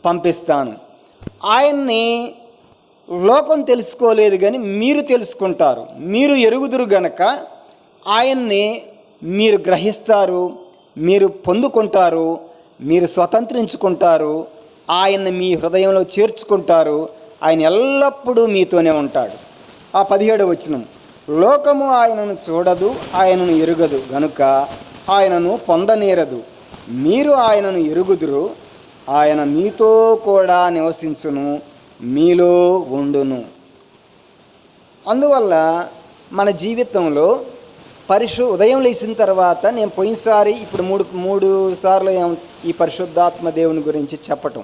పంపిస్తాను. ఆయన్ని లోకం తెలుసుకోలేదు కానీ మీరు తెలుసుకుంటారు. మీరు ఎరుగుదురు గనక ఆయన్ని మీరు గ్రహిస్తారు, మీరు పొందుకుంటారు, మీరు స్వతంత్రించుకుంటారు, ఆయన్ని మీ హృదయంలో చేర్చుకుంటారు. ఆయన ఎల్లప్పుడూ మీతోనే ఉంటాడు. ఆ 17వ వచనం, లోకము ఆయనను చూడదు, ఆయనను ఎరుగదు గనుక ఆయనను పొందనేరదు. మీరు ఆయనను ఎరుగుదురు, ఆయన మీతో కూడా నివసించును, మీలో ఉండును. అందువల్ల మన జీవితంలో ఉదయం లేచిన తర్వాత నేను పోయినసారి ఇప్పుడు మూడు సార్లు ఈ పరిశుద్ధాత్మ దేవుని గురించి చెప్పటం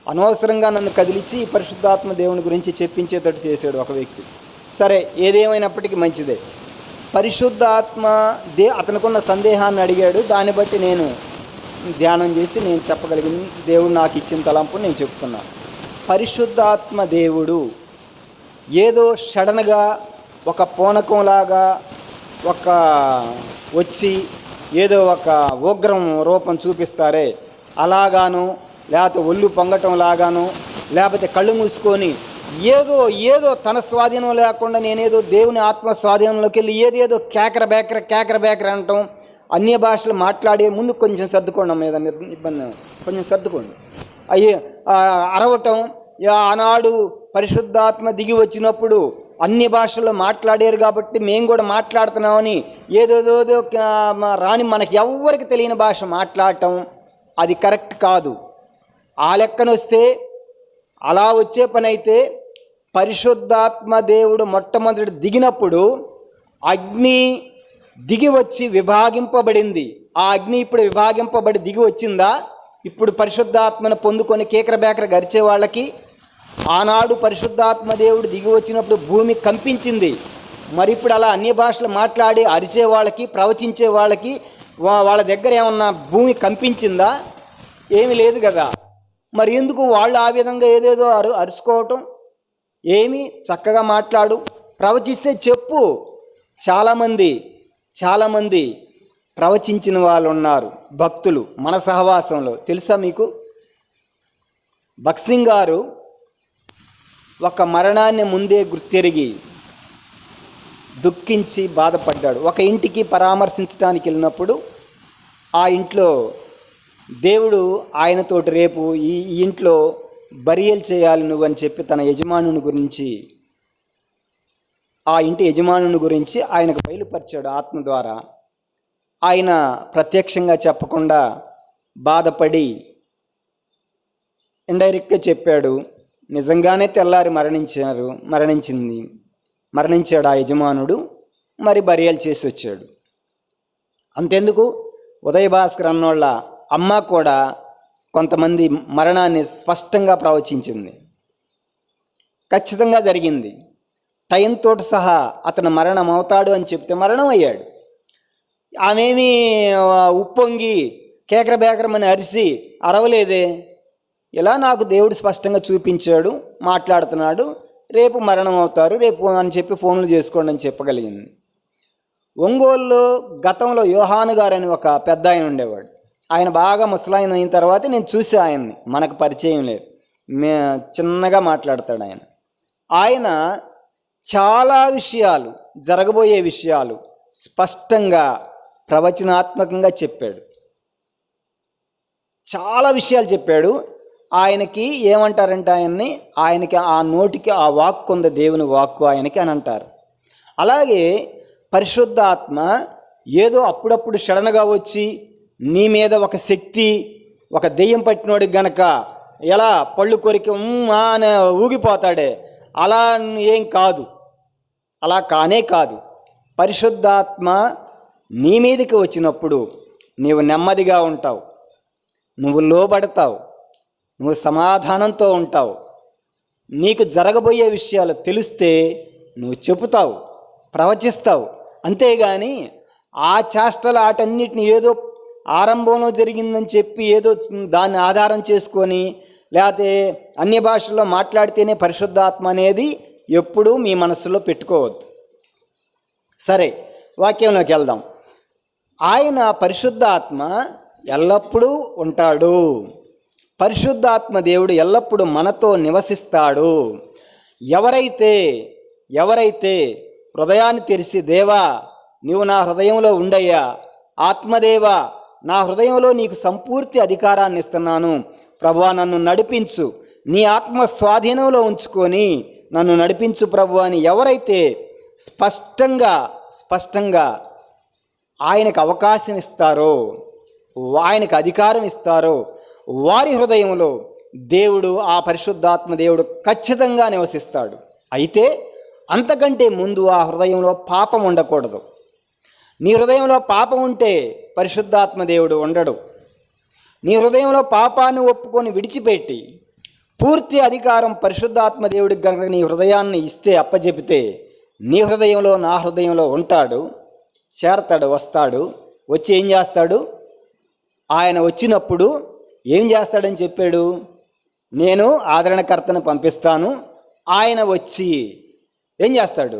అనవసరంగా నన్ను కదిలించి ఈ పరిశుద్ధాత్మ దేవుని గురించి చెప్పించేటట్టు చేశాడు ఒక వ్యక్తి. సరే, ఏదేమైనప్పటికీ మంచిదే. పరిశుద్ధాత్మ అతనుకున్న సందేహాన్ని అడిగాడు. దాన్ని బట్టి నేను ధ్యానం చేసి నేను చెప్పగలిగింది, దేవుడు నాకు ఇచ్చిన తలంపు నేను చెప్తున్నాను. పరిశుద్ధాత్మ దేవుడు ఏదో సడన్గా ఒక పూనకంలాగా వచ్చి ఏదో ఒక ఉగ్రం రూపం చూపిస్తారే అలాగాను, లేకపోతే ఒళ్ళు పొంగటం లాగాను, లేకపోతే కళ్ళు మూసుకొని ఏదో తన స్వాధీనం లేకుండా నేనేదో దేవుని ఆత్మ స్వాధీనంలోకి వెళ్ళి ఏదేదో కేకర బేకర అనటం, అన్య భాషలు మాట్లాడే ముందు కొంచెం సర్దుకోండి, మీద ఇబ్బంది కొంచెం సర్దుకోండి. అరవటం, ఆనాడు పరిశుద్ధాత్మ దిగి వచ్చినప్పుడు అన్ని భాషల్లో మాట్లాడారు కాబట్టి మేము కూడా మాట్లాడుతున్నామని ఏదేదో రాని మనకి ఎవ్వరికి తెలియని భాష మాట్లాడటం అది కరెక్ట్ కాదు. ఆ లెక్కనొస్తే అలా వచ్చే పని అయితే పరిశుద్ధాత్మ దేవుడు మొట్టమొదటి దిగినప్పుడు అగ్ని దిగి వచ్చి విభాగింపబడింది. ఆ అగ్ని ఇప్పుడు విభాగింపబడి దిగి వచ్చిందా? ఇప్పుడు పరిశుద్ధాత్మను పొందుకొని కేకర బేకర గరిచే వాళ్ళకి ఆనాడు పరిశుద్ధాత్మ దేవుడు దిగి వచ్చినప్పుడు భూమి కంపించింది. మరి ఇప్పుడు అలా అన్య భాషలు మాట్లాడి అరిచే వాళ్ళకి, ప్రవచించే వాళ్ళకి వాళ్ళ దగ్గర ఏమన్నా భూమి కంపించిందా? ఏమీ లేదు కదా. మరి ఎందుకు వాళ్ళు ఆ విధంగా ఏదేదో అరుచుకోవటం? ఏమి చక్కగా మాట్లాడు, ప్రవచిస్తే చెప్పు. చాలామంది ప్రవచించిన వాళ్ళు ఉన్నారు భక్తులు మన సహవాసంలో. తెలుసా మీకు? భక్సింగ్ గారు ఒక మరణాన్ని ముందే గుర్తెరిగి దుఃఖించి బాధపడ్డాడు. ఒక ఇంటికి పరామర్శించడానికి వెళ్ళినప్పుడు ఆ ఇంట్లో దేవుడు ఆయనతోటి రేపు ఈ ఇంట్లో బరియల్ చేయాలి నువ్వు అని చెప్పి తన యజమానుని గురించి, ఆ ఇంటి యజమానుని గురించి ఆయనకు బయలుపరిచాడు ఆత్మ ద్వారా. ఆయన ప్రత్యక్షంగా చెప్పకుండా బాధపడి ఇండైరెక్ట్గా చెప్పాడు. నిజంగానే తెల్లారి మరణించాడు ఆ యజమానుడు. మరి బరియల్ చేసి వచ్చాడు. అంతెందుకు, ఉదయ భాస్కర్ అన్నోళ్ళ అమ్మ కూడా కొంతమంది మరణాన్ని స్పష్టంగా ప్రవచించింది. ఖచ్చితంగా జరిగింది. టైంతో సహా అతను మరణం అవుతాడు అని చెప్తే మరణం అయ్యాడు. ఆమెమి ఉప్పొంగి కేకర బేకరమని అరిసి అరవలేదే. ఇలా నాకు దేవుడు స్పష్టంగా చూపించాడు, మాట్లాడుతున్నాడు, రేపు మరణం అవుతారు, రేపు అని చెప్పి ఫోన్లు చేసుకోండి అని చెప్పగలిగింది. ఒంగోలులో గతంలో యోహాను గారు అని ఒక పెద్ద ఆయన ఉండేవాడు. ఆయన బాగా ముసలాయన అయిన తర్వాత నేను చూసే ఆయన్ని, మనకు పరిచయం లేదు, చిన్నగా మాట్లాడతాడు ఆయన. ఆయన చాలా విషయాలు, జరగబోయే విషయాలు స్పష్టంగా ప్రవచనాత్మకంగా చెప్పాడు. చాలా విషయాలు చెప్పాడు. ఆయనకి ఏమంటారంటే ఆయనకి ఆ నోటికి ఆ వాక్కు ఉంది, దేవుని వాక్కు ఆయనకి అని అంటారు. అలాగే పరిశుద్ధాత్మ ఏదో అప్పుడప్పుడు సడన్గా వచ్చి నీ మీద ఒక శక్తి, ఒక దెయ్యం పట్టినోడికి గనక ఎలా పళ్ళు కొరికి అని ఊగిపోతాడే, అలా ఏం కాదు, అలా కానే కాదు. పరిశుద్ధాత్మ నీ మీదకి వచ్చినప్పుడు నీవు నెమ్మదిగా ఉంటావు, నువ్వు లోబడతావు, నువ్వు సమాధానంతో ఉంటావు. నీకు జరగబోయే విషయాలు తెలిస్తే నువ్వు చెబుతావు, ప్రవచిస్తావు. అంతేగాని ఆ చేష్టలు ఆటన్నిటిని ఏదో ఆరంభంలో జరిగిందని చెప్పి ఏదో దాన్ని ఆధారం చేసుకొని లేకపోతే అన్య భాషల్లో మాట్లాడితేనే పరిశుద్ధాత్మ అనేది ఎప్పుడూ మీ మనసులో పెట్టుకోవద్దు. సరే, వాక్యంలోకి వెళ్దాం. ఆయన పరిశుద్ధాత్మ ఎల్లప్పుడూ ఉంటాడు. పరిశుద్ధాత్మ దేవుడు ఎల్లప్పుడూ మనతో నివసిస్తాడు. ఎవరైతే హృదయాన్ని తెరిచి, దేవా నీవు నా హృదయంలో ఉండయ్యా, ఆత్మదేవా నా హృదయంలో నీకు సంపూర్తి అధికారాన్ని ఇస్తున్నాను, ప్రభువా నన్ను నడిపించు, నీ ఆత్మ స్వాధీనంలో ఉంచుకొని నన్ను నడిపించు ప్రభు అని ఎవరైతే స్పష్టంగా ఆయనకు అవకాశం ఇస్తారో, ఆయనకు అధికారం ఇస్తారో, వారి హృదయంలో దేవుడు, ఆ పరిశుద్ధాత్మ దేవుడు ఖచ్చితంగా నివసిస్తాడు. అయితే అంతకంటే ముందు ఆ హృదయంలో పాపం ఉండకూడదు. నీ హృదయంలో పాపం ఉంటే పరిశుద్ధాత్మ దేవుడు ఉండడు. నీ హృదయంలో పాపాన్ని ఒప్పుకొని విడిచిపెట్టి పూర్తి అధికారం పరిశుద్ధాత్మ దేవుడికి కనుక నీ హృదయాన్ని ఇస్తే, అప్పచెపితే, నీ హృదయంలో నా హృదయంలో ఉంటాడు, చేరతాడు, వస్తాడు. వచ్చి ఏం చేస్తాడు? ఆయన వచ్చినప్పుడు ఏం చేస్తాడని చెప్పాడు? నేను ఆదరణకర్తను పంపిస్తాను, ఆయన వచ్చి ఏం చేస్తాడు?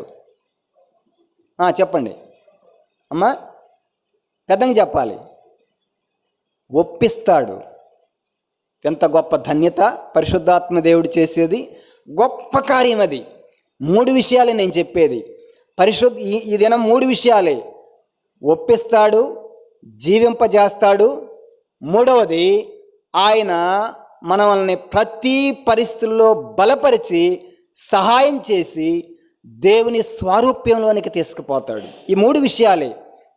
చెప్పండి అమ్మా, పెద్దగా చెప్పాలి. ఒప్పిస్తాడు. ఎంత గొప్ప ధన్యత పరిశుద్ధాత్మ దేవుడు చేసేది, గొప్ప కార్యం అది. 3 విషయాలే నేను చెప్పేది. ఈ దినం 3 విషయాలే. ఒప్పిస్తాడు, జీవింపజేస్తాడు, మూడవది ఆయన మనల్ని ప్రతి పరిస్థితుల్లో బలపరిచి సహాయం చేసి దేవుని స్వారూప్యంలోనికి తీసుకుపోతాడు. ఈ 3 విషయాలే.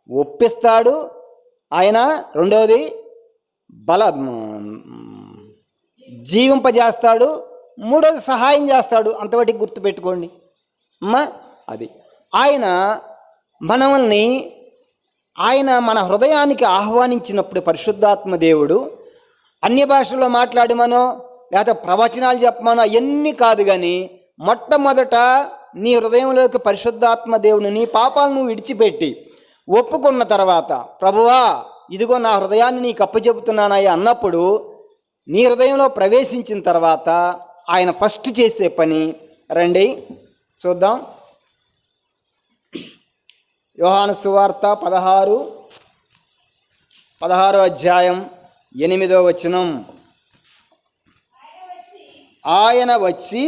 ఒప్పిస్తాడు ఆయన, రెండవది జీవింపజేస్తాడు, మూడవది సహాయం చేస్తాడు. అంతవరకు గుర్తుపెట్టుకోండి అమ్మా. అది ఆయన మన హృదయానికి ఆహ్వానించినప్పుడు పరిశుద్ధాత్మ దేవుడు అన్య భాషల్లో మాట్లాడమనో లేకపోతే ప్రవచనాలు చెప్పమనో అవన్నీ కాదు, కానీ మొట్టమొదట నీ హృదయంలోకి పరిశుద్ధాత్మ దేవుని, నీ పాపాలను విడిచిపెట్టి ఒప్పుకున్న తర్వాత, ప్రభువా ఇదిగో నా హృదయాన్ని నీకు అప్పచెబుతున్నానయ్యా అన్నప్పుడు, నీ హృదయంలో ప్రవేశించిన తర్వాత ఆయన ఫస్ట్ చేసే పని రండి చూద్దాం. యోహాను సువార్త 16వ అధ్యాయం 8వ వచనం. ఆయన వచ్చి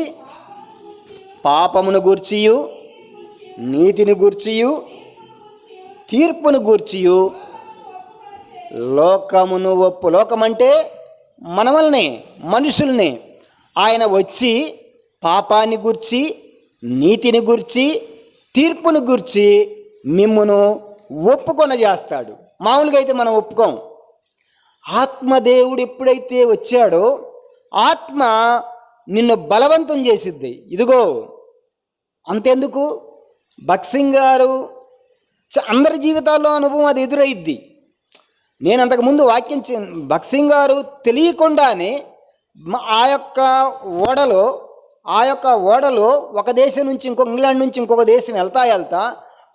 పాపమును గూర్చియు, నీతిని గూర్చియు, తీర్పును గూర్చియు లోకమంటే మనవల్ని, మనుషుల్ని, ఆయన వచ్చి పాపాన్ని గూర్చి, నీతిని గూర్చి, తీర్పును గూర్చి మిమ్మును ఒప్పుకొన చేస్తాడు. మామూలుగా అయితే మనం ఒప్పుకోం. ఆత్మదేవుడు ఎప్పుడైతే వచ్చాడో ఆత్మ నిన్ను బలవంతం చేసిద్ది. ఇదిగో అంతెందుకు, భక్సింగ్ గారు అందరి జీవితాల్లో అనుభవం అది ఎదురైద్ది. నేను అంతకుముందు భక్సింగ్ గారు తెలియకుండానే ఆ యొక్క ఓడలో ఒక దేశం నుంచి ఇంగ్లాండ్ నుంచి ఇంకొక దేశం వెళ్తా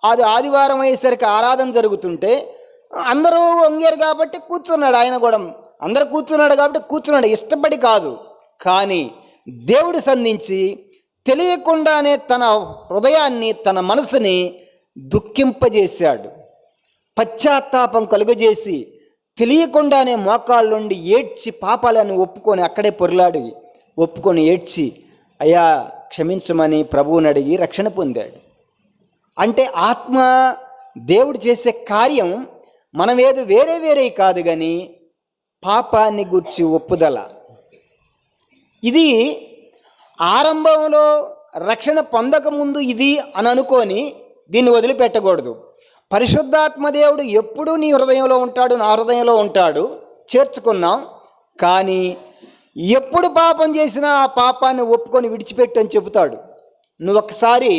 అది ఆదివారం అయ్యేసరికి ఆరాధన జరుగుతుంటే అందరూ వంగారు కాబట్టి కూర్చున్నాడు. ఆయన కూడా అందరూ కూర్చున్నాడు కాబట్టి కూర్చున్నాడు, ఇష్టపడి కాదు. కానీ దేవుడు సంధించి తెలియకుండానే తన హృదయాన్ని, తన మనసుని దుఃఖింపజేశాడు. పశ్చాత్తాపం కలుగజేసి తెలియకుండానే మోకాళ్ళుండి ఏడ్చి పాపాలను అక్కడే ఒప్పుకొని ఏడ్చి అయ్యా క్షమించమని ప్రభువుని అడిగి రక్షణ పొందాడు. అంటే ఆత్మ దేవుడు చేసే కార్యం మనమేదో వేరే కాదు, కానీ పాపాన్ని గూర్చి ఒప్పుదల. ఇది ఆరంభంలో రక్షణ పొందకముందు ఇది అని అనుకొని దీన్ని వదిలిపెట్టకూడదు. పరిశుద్ధాత్మ దేవుడు ఎప్పుడూ నీ హృదయంలో ఉంటాడు, నా హృదయంలో ఉంటాడు, చేర్చుకున్నాం. కానీ ఎప్పుడు పాపం చేసినా ఆ పాపాన్ని ఒప్పుకొని విడిచిపెట్టు అని చెబుతాడు. నువ్వు ఒకసారి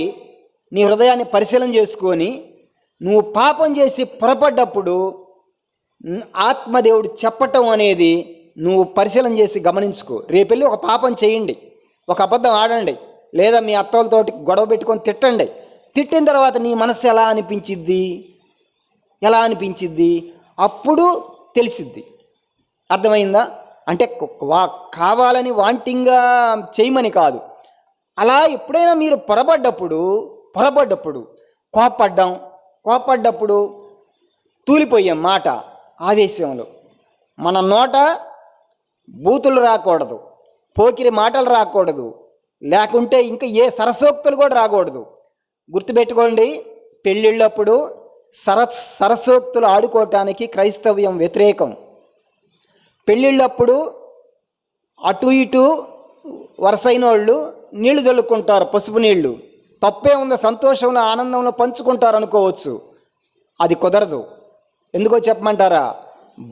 నీ హృదయాన్ని పరిశీలన చేసుకొని నువ్వు పాపం చేసి పొరపడ్డప్పుడు ఆత్మదేవుడు చెప్పటం అనేది నువ్వు పరిశీలన చేసి గమనించుకో. రేపెళ్ళి ఒక పాపం చేయండి, ఒక అబద్ధం ఆడండి, లేదా మీ అత్తలతోటి గొడవ పెట్టుకొని తిట్టండి. తిట్టిన తర్వాత నీ మనసు ఎలా అనిపించిద్ది అప్పుడు తెలిసిద్ది. అర్థమైందా? అంటే కావాలని వాంటింగ్గా చేయమని కాదు. అలా ఎప్పుడైనా మీరు పొరపడ్డప్పుడు కోపడ్డప్పుడు తూలిపోయాం మాట ఆవేశంలో. మన నోట బూతులు రాకూడదు, పోకిరి మాటలు రాకూడదు, లేకుంటే ఇంకా ఏ సరసోక్తులు కూడా రాకూడదు. గుర్తుపెట్టుకోండి, పెళ్ళిళ్ళప్పుడు సరసోక్తులు ఆడుకోవటానికి క్రైస్తవ్యం వ్యతిరేకం. పెళ్ళిళ్ళప్పుడు అటు ఇటు వరసైన వాళ్ళు నీళ్లు చల్లుకుంటారు, పసుపు నీళ్లు. తప్పే ఉంది, సంతోషంలో ఆనందంలో పంచుకుంటారు అనుకోవచ్చు. అది కుదరదు. ఎందుకో చెప్పమంటారా?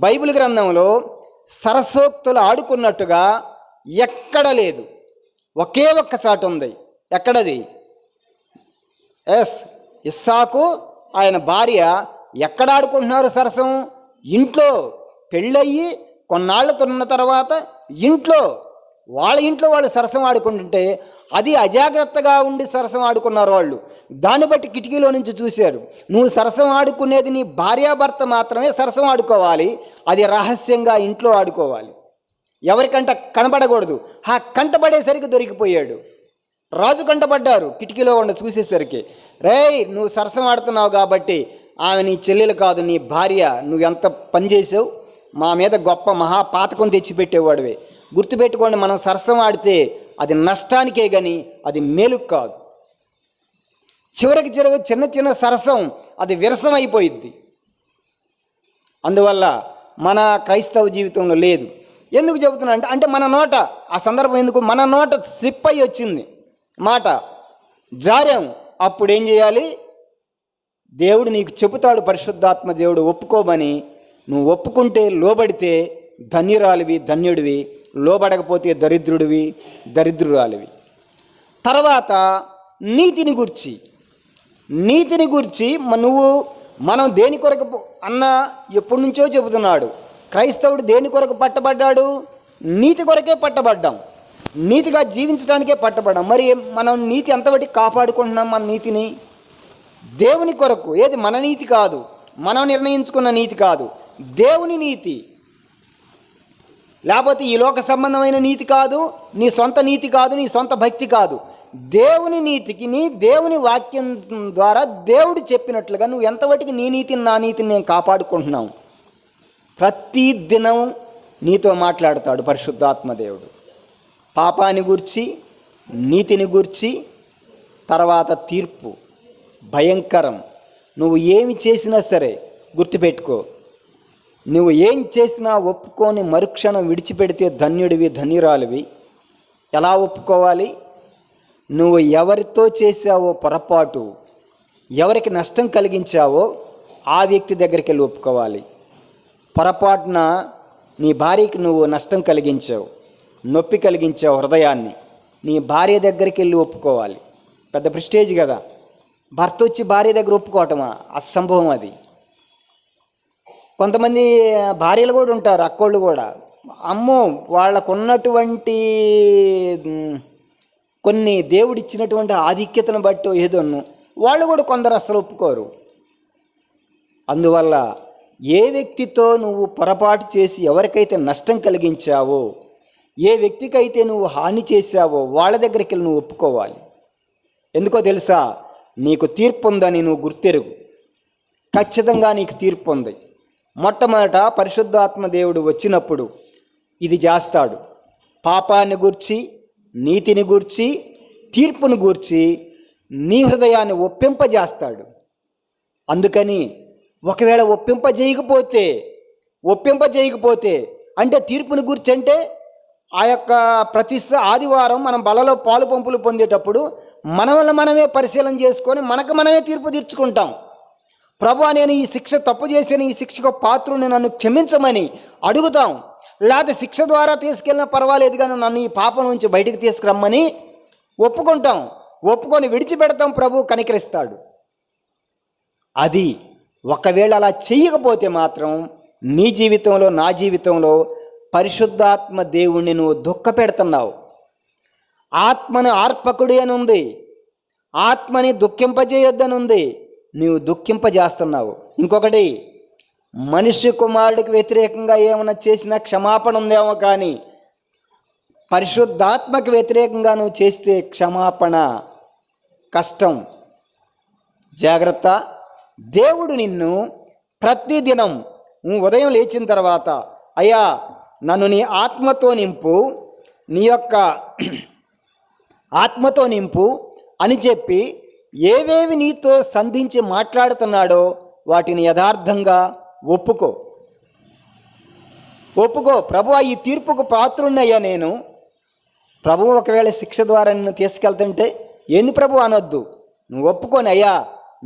బైబిల్ గ్రంథంలో సరసోక్తులు ఆడుకున్నట్టుగా ఎక్కడ లేదు. ఒకే ఒక్క చాటు ఉంది. ఎక్కడది? ఇస్సాకు ఆయన భార్య ఎక్కడ ఆడుకుంటున్నారు సరసం? ఇంట్లో. పెళ్ళయ్యి కొన్నాళ్ళతో ఉన్న తర్వాత ఇంట్లో, వాళ్ళ ఇంట్లో వాళ్ళు సరసం ఆడుకుంటుంటే అది అజాగ్రత్తగా ఉండి సరసం ఆడుకున్నారు వాళ్ళు. దాన్ని బట్టి కిటికీలో నుంచి చూశారు. నువ్వు సరసం ఆడుకునేది నీ భార్యాభర్త మాత్రమే సరసం ఆడుకోవాలి, అది రహస్యంగా ఇంట్లో ఆడుకోవాలి, ఎవరికంట కనబడకూడదు. కంటపడేసరికి దొరికిపోయాడు. రాజు కంటపడ్డారు కిటికీలో ఉండి చూసేసరికి. రేయ్, నువ్వు సరసం ఆడుతున్నావు కాబట్టి ఆమె నీ చెల్లెలు కాదు, నీ భార్య. నువ్వు ఎంత పని చేసావు, మా మీద గొప్ప మహాపాతకం తెచ్చిపెట్టేవాడివే. గుర్తుపెట్టుకోండి, మనం సరసం ఆడితే అది నష్టానికే కానీ అది మేలుకు కాదు. చివరికి చిన్న చిన్న సరసం అది విరసం అయిపోయిద్ది. అందువల్ల మన క్రైస్తవ జీవితంలో లేదు. ఎందుకు చెబుతున్నా అంటే మన నోట ఆ సందర్భం ఎందుకు, మన నోట స్లిప్ అయ్యి వచ్చింది మాట, జారాం. అప్పుడు ఏం చేయాలి? దేవుడు నీకు చెబుతాడు, పరిశుద్ధాత్మ దేవుడు ఒప్పుకోమని. నువ్వు ఒప్పుకుంటే, లోబడితే ధన్యురాలివి, ధన్యుడివి. లోబడకపోతే దరిద్రుడివి, దరిద్రురాలివి. తర్వాత నీతిని గురించి మనం దేని కొరకు అన్న ఎప్పటి నుంచో చెబుతున్నాడు. క్రైస్తవుడు దేని కొరకు పట్టబడ్డాడు? నీతి కొరకే పట్టబడ్డాం, నీతిగా జీవించడానికే పట్టబడ్డాం. మరి మనం నీతి ఎంతబట్టి కాపాడుకుంటున్నాం? మన నీతిని దేవుని కొరకు. ఏది మన నీతి కాదు, మనం నిర్ణయించుకున్న నీతి కాదు, దేవుని నీతి. లేకపోతే ఈ లోక సంబంధమైన నీతి కాదు, నీ సొంత నీతి కాదు, నీ సొంత భక్తి కాదు. దేవుని నీతికి, నీ దేవుని వాక్యం ద్వారా దేవుడు చెప్పినట్లుగా నువ్వు ఎంతవరకు నీ నీతిని, నా నీతిని నేను కాపాడుకుంటున్నావు. ప్రతి దినం నీతో మాట్లాడతాడు పరిశుద్ధాత్మ దేవుడు. పాపాన్ని గూర్చి, నీతిని గూర్చి, తర్వాత తీర్పు భయంకరం. నువ్వు ఏమి చేసినా సరే గుర్తుపెట్టుకో, నువ్వు ఏం చేసినా ఒప్పుకొని మరుక్షణం విడిచిపెడితే ధన్యుడివి, ధన్యురాలివి. ఎలా ఒప్పుకోవాలి? నువ్వు ఎవరితో చేసావో పొరపాటు, ఎవరికి నష్టం కలిగించావో ఆ వ్యక్తి దగ్గరికి వెళ్ళి ఒప్పుకోవాలి. పొరపాటున నీ భార్యకి నువ్వు నష్టం కలిగించావు, నొప్పి కలిగించావు హృదయాన్ని, నీ భార్య దగ్గరికి వెళ్ళి ఒప్పుకోవాలి. పెద్ద ప్రెస్టేజ్ కదా. భర్త వచ్చి భార్య దగ్గర ఒప్పుకోవటమా? అసంభవం అది. కొంతమంది భార్యలు కూడా ఉంటారు, అక్కోళ్ళు కూడా. అమ్మో, వాళ్ళకున్నటువంటి కొన్ని దేవుడిచ్చినటువంటి ఆధిక్యతను బట్టి ఏదోను వాళ్ళు కూడా కొందరు అసలు ఒప్పుకోరు. అందువల్ల ఏ వ్యక్తితో నువ్వు పొరపాటు చేసి ఎవరికైతే నష్టం కలిగించావో, ఏ వ్యక్తికైతే నువ్వు హాని చేశావో వాళ్ళ దగ్గరికి వెళ్ళి నువ్వు ఒప్పుకోవాలి. ఎందుకో తెలుసా? నీకు తీర్పు ఉందని నువ్వు గుర్తెరుగు. ఖచ్చితంగా నీకు తీర్పు ఉంది. మొట్టమొదట పరిశుద్ధాత్మ దేవుడు వచ్చినప్పుడు ఇది చేస్తాడు. పాపాన్ని గూర్చి, నీతిని గూర్చి, తీర్పును గూర్చి నీ హృదయాన్ని ఒప్పింపజేస్తాడు. అందుకని ఒకవేళ ఒప్పింపజేయకపోతే అంటే తీర్పుని గురించి అంటే ఆ యొక్క ప్రతి ఆదివారం మనం బలలో పాలు పంపులు పొందేటప్పుడు మనల్ని మనమే పరిశీలన చేసుకొని మనకు మనమే తీర్పు తీర్చుకుంటాం. ప్రభువా, నేను ఈ శిక్ష తప్పు చేసిన, ఈ శిక్షకు పాత్రుని నన్ను క్షమించమని అడుగుతాం. లేకపోతే శిక్ష ద్వారా తీసుకెళ్ళినా పర్వాలేదు కానీ నన్ను ఈ పాపం నుంచి బయటికి తీసుకురమ్మని ఒప్పుకుంటాం. ఒప్పుకొని విడిచిపెడతాం, ప్రభు కనికరిస్తాడు. అది ఒకవేళ అలా చెయ్యకపోతే మాత్రం నీ జీవితంలో, నా జీవితంలో పరిశుద్ధాత్మ దేవుణ్ణి నువ్వు దుఃఖపెడుతున్నావు. ఆత్మను ఆర్పకుడి అని ఉంది, ఆత్మని దుఃఖింపజేయొద్దని ఉంది, నువ్వు దుఃఖింపజేస్తున్నావు. ఇంకొకటి, మనుష్య కుమారుడికి వ్యతిరేకంగా ఏమైనా చేసినా క్షమాపణ ఉందేమో, కానీ పరిశుద్ధాత్మకు వ్యతిరేకంగా నువ్వు చేస్తే క్షమాపణ కష్టం. జాగ్రత్త. దేవుడు నిన్ను ప్రతిదినం ఉదయం లేచిన తర్వాత, అయ్యా నన్ను నీ ఆత్మతో నింపు, నీ యొక్క ఆత్మతో నింపు అని చెప్పి ఏవేవి నీతో సంధించి మాట్లాడుతున్నాడో వాటిని యథార్థంగా ఒప్పుకో. ప్రభువా ఈ తీర్పుకు పాత్రున్నయ్యా నేను. ప్రభువు ఒకవేళ శిక్ష ద్వారా నిన్ను తీసుకెళ్తుంటే ఏంది ప్రభు అనొద్దు, నువ్వు ఒప్పుకొని అయ్యా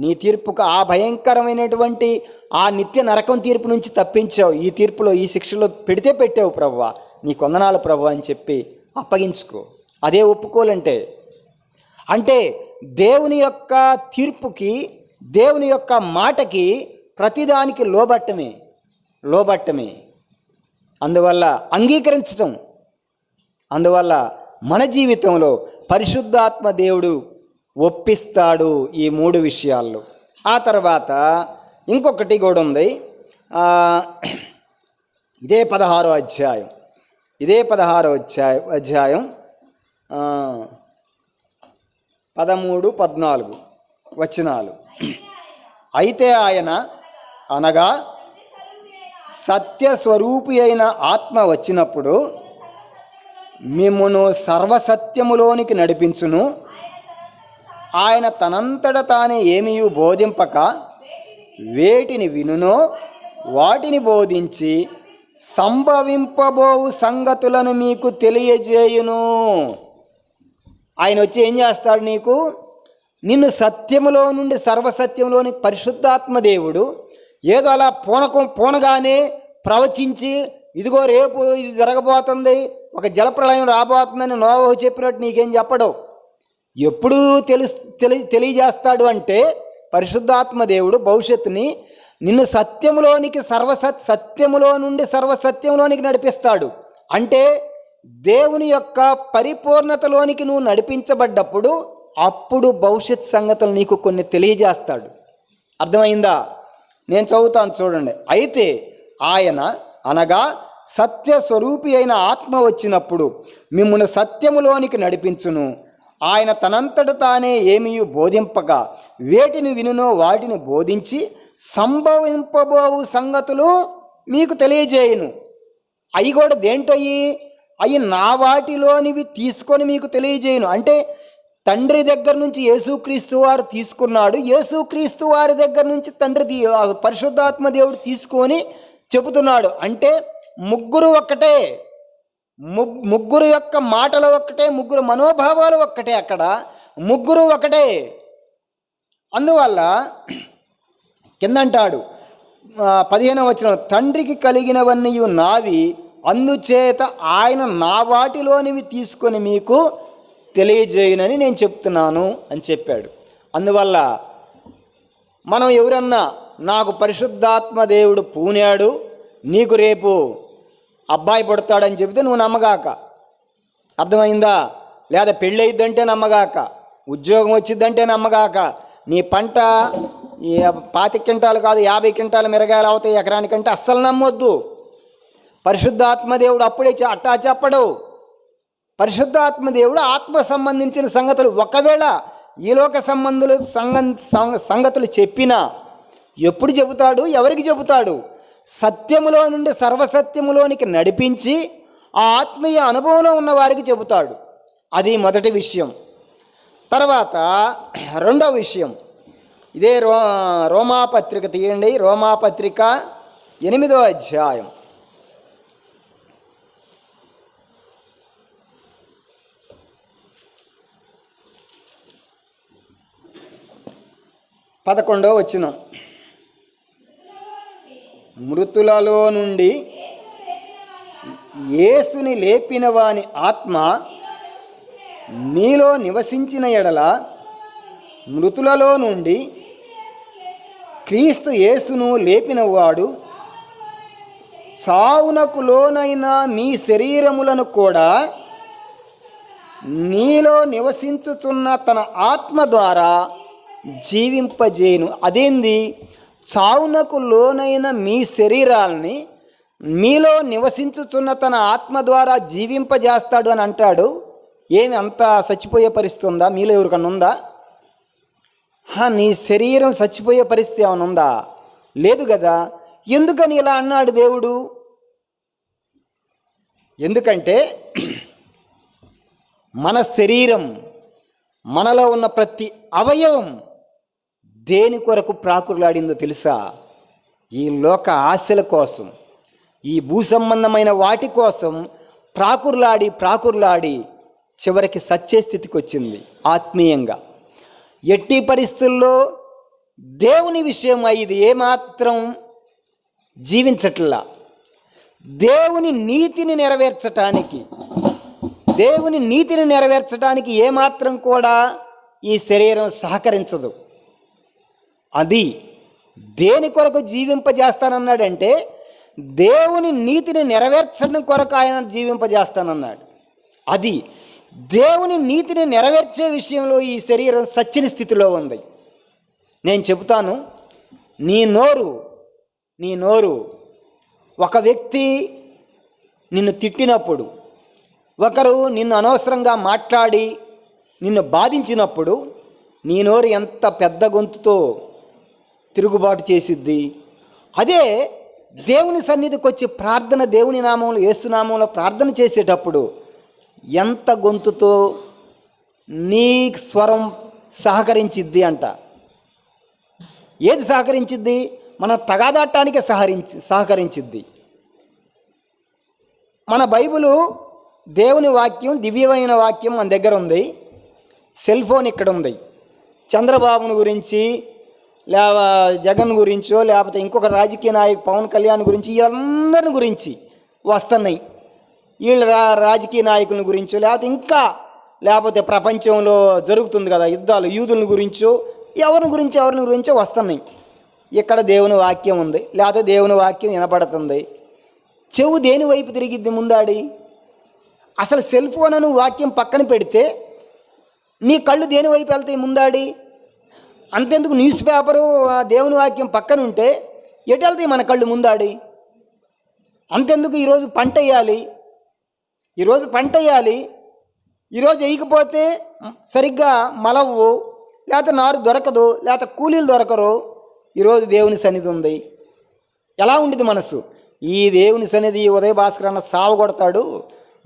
నీ తీర్పుకు ఆ భయంకరమైనటువంటి ఆ నిత్య నరకం తీర్పు నుంచి తప్పించావు, ఈ తీర్పులో ఈ శిక్షలో పెడితే పెట్టావు ప్రభువా, నీ కొందనాలు ప్రభు అని చెప్పి అప్పగించుకో. అదే ఒప్పుకోలంటే. అంటే దేవుని యొక్క తీర్పుకి, దేవుని యొక్క మాటకి ప్రతిదానికి లోబట్టమే. అందువల్ల అంగీకరించటం. అందువల్ల మన జీవితంలో పరిశుద్ధాత్మ దేవుడు ఒప్పిస్తాడు ఈ 3 విషయాల్లో. ఆ తర్వాత ఇంకొకటి కూడా ఉంది. ఇదే 16వ అధ్యాయం 13, 14 వచనాలు. అయితే ఆయన అనగా సత్యస్వరూపి అయిన ఆత్మ వచ్చినప్పుడు మిమ్మును సర్వసత్యములోనికి నడిపించును. ఆయన తనంతట తానే ఏమీ బోధింపక వేటిని వినునో వాటిని బోధించి సంభవింపబోవు సంగతులను మీకు తెలియజేయును. ఆయన వచ్చి ఏం చేస్తాడు? నిన్ను సత్యములో నుండి సర్వసత్యంలోని పరిశుద్ధాత్మ దేవుడు ఏదో అలా పోనగానే ప్రవచించి ఇదిగో రేపు ఇది జరగబోతుంది, ఒక జలప్రళయం రాబోతుందని నోవహు చెప్పినట్టు నీకేం చెప్పడు. ఎప్పుడు తెలియజేస్తాడు అంటే పరిశుద్ధాత్మ దేవుడు భవిష్యత్తుని నిన్ను సత్యములో నుండి సర్వసత్యంలోనికి నడిపిస్తాడు. అంటే దేవుని యొక్క పరిపూర్ణతలోనికి నువ్వు నడిపించబడ్డప్పుడు అప్పుడు భవిష్యత్ సంగతులు నీకు కొన్ని తెలియజేస్తాడు. అర్థమైందా? నేను చదువుతాను చూడండి. అయితే ఆయన అనగా సత్యస్వరూపి అయిన ఆత్మ వచ్చినప్పుడు మిమ్మును సత్యములోనికి నడిపించును. ఆయన తనంతట తానే ఏమీ బోధింపక వేటిని వినునో వాటిని బోధించి సంభవింపబోవు సంగతులు మీకు తెలియజేయును. అవి కూడా దేంటయ్యి? అవి నా వాటిలోనివి తీసుకొని మీకు తెలియజేయును. అంటే తండ్రి దగ్గర నుంచి యేసుక్రీస్తు వారు తీసుకున్నాడు, యేసుక్రీస్తు వారి దగ్గర నుంచి తండ్రి పరిశుద్ధాత్మ దేవుడు తీసుకొని చెబుతున్నాడు. అంటే ముగ్గురు ఒక్కటే, ముగ్గురు యొక్క మాటలు ఒక్కటే, ముగ్గురు మనోభావాలు ఒక్కటే, అక్కడ ముగ్గురు ఒకటే. అందువల్ల కిందంటాడు 15వ వచనం, తండ్రికి కలిగినవన్నీ నావి, అందుచేత ఆయన నా వాటిలోనివి తీసుకొని మీకు తెలియజేయనని నేను చెప్తున్నాను అని చెప్పాడు. అందువల్ల మనం ఎవరన్నా నాకు పరిశుద్ధాత్మ దేవుడు పూనాడు, నీకు రేపు అబ్బాయి పుడతాడని చెబితే నువ్వు నమ్మగాక. అర్థమైందా? లేదా పెళ్ళి అయిద్దంటే నమ్మగాక, ఉద్యోగం వచ్చిద్దంటే నమ్మగాక, నీ పంట 25 క్వింటాలు కాదు 50 క్వింటాలు మిరగాయలు అవుతాయి ఎకరానికంటే అస్సలు నమ్మొద్దు. పరిశుద్ధాత్మ దేవుడు అప్పుడే అట్టా చెప్పడు. పరిశుద్ధాత్మ దేవుడు ఆత్మ సంబంధించిన సంగతులు ఒకవేళ ఈలోక సంగతులు చెప్పినా ఎప్పుడు చెబుతాడు? ఎవరికి చెబుతాడు? సత్యములో నుండి సర్వసత్యములోనికి నడిపించి ఆ ఆత్మీయ అనుభవంలో ఉన్న వారికి చెబుతాడు. అది మొదటి విషయం. తర్వాత రెండవ విషయం, ఇదే రోమాపత్రిక తీయండి. రోమాపత్రిక 8వ అధ్యాయం 11వ వచనం, మృతులలో నుండి యేసుని లేపిన వాని ఆత్మ మీలో నివసించిన ఎడల మృతులలో నుండి క్రీస్తు యేసును లేపినవాడు చావునకు లోనైన మీ శరీరములను కూడా నీలో నివసించుచున్న తన ఆత్మ ద్వారా జీవింపజేయును. అదేంది? చావునకు లోనైన మీ శరీరాలని మీలో నివసించుచున్న తన ఆత్మ ద్వారా జీవింపజేస్తాడు అని అంటాడు. ఏమి అంత చచ్చిపోయే పరిస్థితి ఉందా? మీలో ఎవరికన్నా ఉందా? నీ శరీరం చచ్చిపోయే పరిస్థితి ఏమైనా ఉందా? లేదు కదా. ఎందుకని ఇలా అన్నాడు దేవుడు? ఎందుకంటే మన శరీరం, మనలో ఉన్న ప్రతి అవయవం దేని కొరకు ప్రాకులాడిందో తెలుసా? ఈ లోక ఆశల కోసం, ఈ భూ సంబంధమైన వాటి కోసం ప్రాకుర్లాడి చివరికి సత్య స్థితికి వచ్చింది ఆత్మీయంగా. ఎట్టి పరిస్థితుల్లో దేవుని విషయం ఇది ఏమాత్రం జీవించట్లా. దేవుని నీతిని నెరవేర్చటానికి ఏమాత్రం కూడా ఈ శరీరం సహకరించదు. అది దేని కొరకు జీవింపజేస్తానన్నాడంటే దేవుని నీతిని నెరవేర్చడం కొరకు ఆయన జీవింపజేస్తానన్నాడు. అది దేవుని నీతిని నెరవేర్చే విషయంలో ఈ శరీరం సచ్చిన స్థితిలో ఉంది. నేను చెబుతాను, నీ నోరు ఒక వ్యక్తి నిన్ను తిట్టినప్పుడు, ఒకరు నిన్ను అనవసరంగా మాట్లాడి నిన్ను బాధించినప్పుడు నీ నోరు ఎంత పెద్ద గొంతుతో తిరుగుబాటు చేసిద్ది. అదే దేవుని సన్నిధికి వచ్చి ప్రార్థన, దేవుని నామంలో, యేసునామంలో ప్రార్థన చేసేటప్పుడు ఎంత గొంతుతో నీ స్వరం సహకరించిద్ది అంట. ఏది సహకరించిద్ది? మనం తగాదాటానికి సహకరించిద్ది. మన బైబిలు, దేవుని వాక్యం, దివ్యమైన వాక్యం మన దగ్గర ఉంది. సెల్ ఫోన్ ఇక్కడ ఉంది. చంద్రబాబుని గురించి, జగన్ గురించో, లేకపోతే ఇంకొక రాజకీయ నాయకు పవన్ కళ్యాణ్ గురించి, అందరిని గురించి వస్తున్నాయి. వీళ్ళ రాజకీయ నాయకుల గురించో, లేకపోతే ప్రపంచంలో జరుగుతుంది కదా యుద్ధాలు, యూదుల గురించో, ఎవరిని గురించో వస్తున్నాయి. ఇక్కడ దేవుని వాక్యం ఉంది, లేకపోతే దేవుని వాక్యం వినపడుతుంది. చెవు దేని వైపు తిరిగిద్ది ముందాడి? అసలు సెల్ ఫోన్ అను వాక్యం పక్కన పెడితే నీ కళ్ళు దేని వైపు వెళ్తాయి ముందాడి? అంతెందుకు న్యూస్ పేపరు, దేవుని వాక్యం పక్కన ఉంటే ఎటు వెళ్తాయి మన కళ్ళు ముందాడి? అంతెందుకు ఈరోజు పంట వేయాలి, ఈరోజు వేయకపోతే సరిగ్గా మలవు, లేకపోతే నారు దొరకదు, లేకపోతే కూలీలు దొరకరు. ఈరోజు దేవుని సన్నిధి ఉంది. ఎలా ఉండేది మనసు? ఈ దేవుని సన్నిధి ఉదయ భాస్కర్ అన్న సావ కొడతాడు,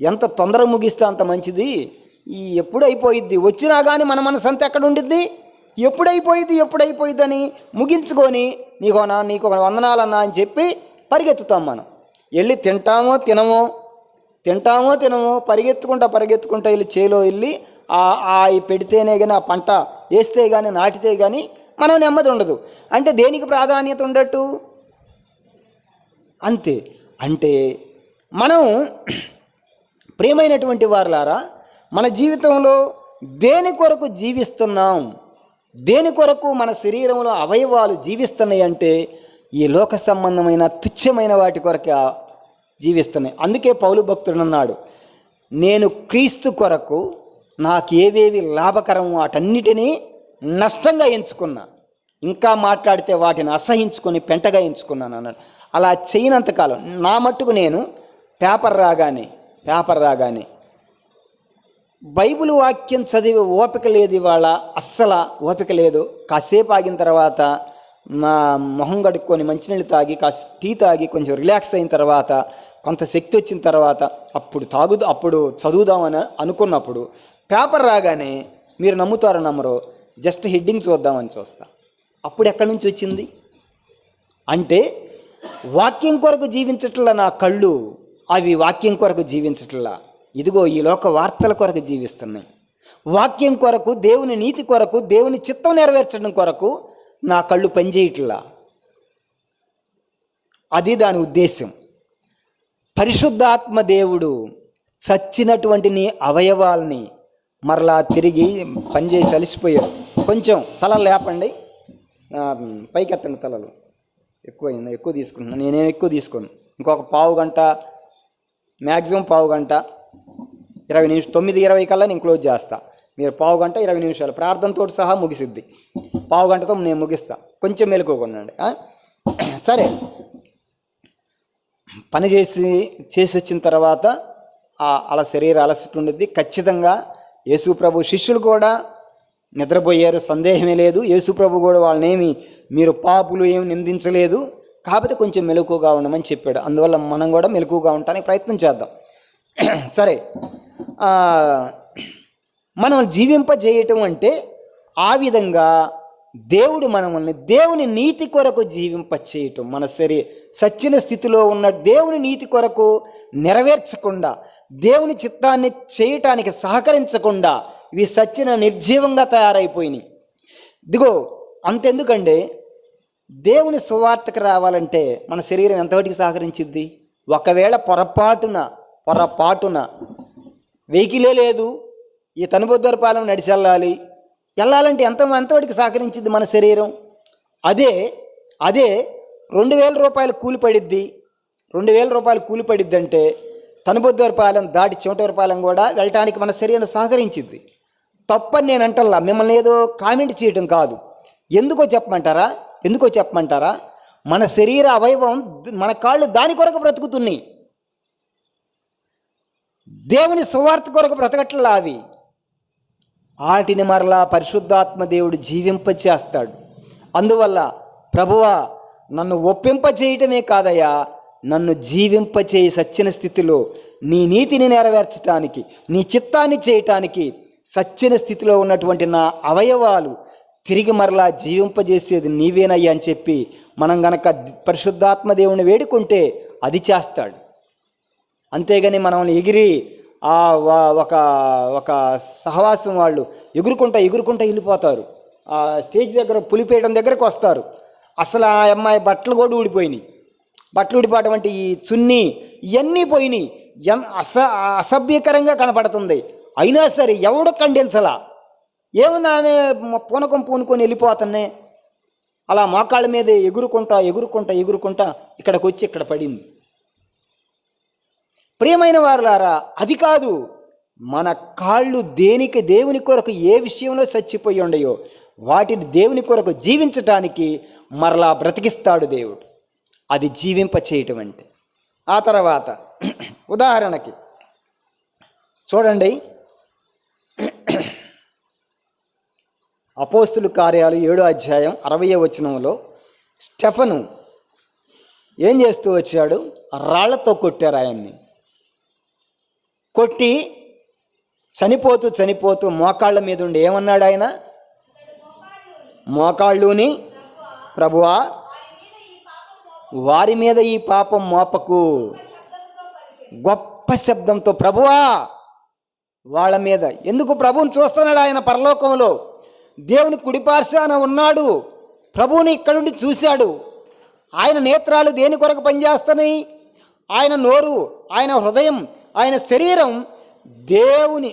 ఎంత తొందరగా ముగిస్తే అంత మంచిది. ఎప్పుడు అయిపోయిద్ది, వచ్చినా కానీ మన మనసు అంతా ఎక్కడ ఉండిద్ది? ఎప్పుడైపోయిద్ది అని ముగించుకొని నీకు ఒక వందనాలన్నా అని చెప్పి పరిగెత్తుతాం. మనం వెళ్ళి తింటామో తినమో పరిగెత్తుకుంటా వెళ్ళి చేలో వెళ్ళి పెడితేనే కానీ, ఆ పంట వేస్తే కానీ, నాటితే కానీ మనం నెమ్మది ఉండదు. అంటే దేనికి ప్రాధాన్యత ఉండట్టు? అంతే. అంటే మనం ప్రియమైనటువంటి వారులారా, మన జీవితంలో దేని కొరకు జీవిస్తున్నాం, దేని కొరకు మన శరీరంలో అవయవాలు జీవిస్తున్నాయి అంటే ఈ లోక సంబంధమైన తుచ్చమైన వాటి కొరకు జీవిస్తున్నాయి. అందుకే పౌలు భక్తుడు అన్నాడు, నేను క్రీస్తు కొరకు నాకు ఏవేవి లాభకరం వాటన్నిటినీ నష్టంగా ఎంచుకున్నా, ఇంకా మాట్లాడితే వాటిని అసహించుకొని పెంటగా ఎంచుకున్నాను అన్నాడు. అలా చేయనంతకాలం నా మట్టుకు నేను పేపర్ రాగానే బైబిల్ వాక్యం చదివి ఓపిక లేదు. ఇవాళ అస్సలు ఓపిక లేదు. కాసేపు ఆగిన తర్వాత మా మొహం కడుక్కొని మంచినీళ్ళు తాగి, కాసి టీ తాగి కొంచెం రిలాక్స్ అయిన తర్వాత, కొంత శక్తి వచ్చిన తర్వాత అప్పుడు చదువుదామని అనుకున్నప్పుడు పేపర్ రాగానే మీరు నమ్ముతారో నమ్మరో జస్ట్ హెడ్డింగ్ చూద్దామని చూస్తా. అప్పుడు ఎక్కడి నుంచి వచ్చింది అంటే వాక్యం కొరకు జీవించట్లా నా కళ్ళు, అవి వాక్యం కొరకు జీవించట్లా. ఇదిగో ఈ లోక వార్తల కొరకు జీవిస్తున్నాయి. వాక్యం కొరకు, దేవుని నీతి కొరకు, దేవుని చిత్తం నెరవేర్చడం కొరకు నా కళ్ళు పనిచేయట్లా. అది దాని ఉద్దేశం. పరిశుద్ధాత్మ దేవుడు చచ్చినటువంటి నీ అవయవాల్ని మరలా తిరిగి పనిచేసి అలసిపోయారు. కొంచెం తలలు లేపండి, పైకెత్తండి తలలు. ఎక్కువ తీసుకుంటున్నాను. నేనేం ఎక్కువ తీసుకోను. ఇంకొక పావు గంట, మ్యాక్సిమం పావు గంట, 20 నిమిషాలు, 9:20 కల్లా నేను క్లోజ్ చేస్తా. మీరు పావు గంట 20 నిమిషాలు ప్రార్థనతో సహా ముగిసిద్ది. పావు గంటతో నేను ముగిస్తా. కొంచెం మెలుకోకుండా సరే. పని చేసి వచ్చిన తర్వాత అలా శరీరం అలసట ఉండిద్ది. ఖచ్చితంగా యేసు ప్రభు శిష్యులు కూడా నిద్రపోయారు, సందేహమే లేదు. యేసు ప్రభు కూడా వాళ్ళనేమి మీరు పాపులు ఏమి నిందించలేదు, కాకపోతే కొంచెం మెలకువగా ఉండమని చెప్పాడు. అందువల్ల మనం కూడా మెలకువగా ఉండడానికి ప్రయత్నం చేద్దాం. సరే, మనం జీవింపజేయటం అంటే ఆ విధంగా దేవుడు మనల్ని దేవుని నీతి కొరకు జీవింపచేయటం. మన సచ్చిన స్థితిలో ఉన్న దేవుని నీతి కొరకు నెరవేర్చకుండా, దేవుని చిత్తాన్ని చేయటానికి సహకరించకుండా ఇవి సచ్చిన నిర్జీవంగా తయారైపోయినాయి. ఇదిగో అంతెందుకండి, దేవుని సువార్తకు రావాలంటే మన శరీరం ఎంతవరకు సహకరించిద్ది? ఒకవేళ పొరపాటున వెహికలే లేదు, ఈ తనుబొద్దరపాలెం నడిచెళ్ళాలి, వెళ్ళాలంటే ఎంతవరకు సహకరించిద్ది మన శరీరం? అదే 2,000 రూపాయలు కూలి పడిద్ది. 2,000 రూపాయలు కూలి పడిద్ది అంటే తనుబొద్దరపాలెం దాటి చివటవరపాలెం కూడా వెళ్ళటానికి మన శరీరం సహకరించిద్ది. తప్పని నేను అంటల్లా, మిమ్మల్ని ఏదో కామెంట్ చేయటం కాదు. ఎందుకో చెప్పమంటారా? మన శరీర అవయవం, మన కాళ్ళు దాని కొరకు బ్రతుకుతున్నాయి, దేవుని సువార్త కొరకు బ్రతకట్లా. అవి వాటిని మరలా పరిశుద్ధాత్మ దేవుడు జీవింపచేస్తాడు. అందువల్ల ప్రభువా నన్ను ఒప్పింపచేయటమే కాదయ్యా, నన్ను జీవింపచేయి సచ్చిన స్థితిలో నీ నీతిని నెరవేర్చటానికి, నీ చిత్తాన్ని చేయటానికి సచ్చిన స్థితిలో ఉన్నటువంటి నా అవయవాలు తిరిగి మరలా జీవింపజేసేది నీవేనయ్యా అని చెప్పి మనం గనక పరిశుద్ధాత్మ దేవుని వేడుకుంటే అది చేస్తాడు. అంతేగాని మనం ఎగిరి ఒక సహవాసం వాళ్ళు ఎగురుకుంటా వెళ్ళిపోతారు. ఆ స్టేజ్ దగ్గర పులిపేయడం దగ్గరకు వస్తారు. అసలు ఆ అమ్మాయి బట్టలు కూడా ఊడిపోయినాయి. బట్టలు ఊడిపోవడం అంటే ఈ చున్నీ ఇవన్నీ పోయినాయి. అసభ్యకరంగా కనపడుతుంది. అయినా సరే ఎవడు ఖండించలా. ఏముంది, ఆమె పూనుకొని వెళ్ళిపోతున్నాయి. అలా మోకాళ్ళ మీద ఎగురుకుంటా ఇక్కడికి వచ్చి ఇక్కడ పడింది. ప్రియమైన వారులారా, అది కాదు, మన కాళ్ళు దేవుని కొరకు ఏ విషయంలో చచ్చిపోయి ఉండయో వాటిని దేవుని కొరకు జీవించటానికి మరలా బ్రతికిస్తాడు దేవుడు. అది జీవింప చేయటం అంటే. ఆ తర్వాత ఉదాహరణకి చూడండి, అపోస్తుల కార్యాలు 7వ అధ్యాయం 60వ వచనంలో స్టెఫను ఏం చేస్తూ వచ్చాడు? రాళ్లతో కొట్టారు ఆయన్ని. కొట్టి చనిపోతూ మోకాళ్ళ మీద ఉండి ఏమన్నాడు ఆయన? మోకాళ్ళుని ప్రభువా వారి మీద ఈ పాపం మోపకు. గొప్ప శబ్దంతో ప్రభువా వాళ్ళ మీద. ఎందుకు? ప్రభువుని చూస్తున్నాడు ఆయన పరలోకంలో, దేవుని కుడిపార్శ్వాన ఉన్నాడు. ప్రభువుని ఇక్కడుండి చూశాడు. ఆయన నేత్రాలు దేని కొరకు పనిచేస్తున్నాయి? ఆయన నోరు, ఆయన హృదయం, ఆయన శరీరం దేవుని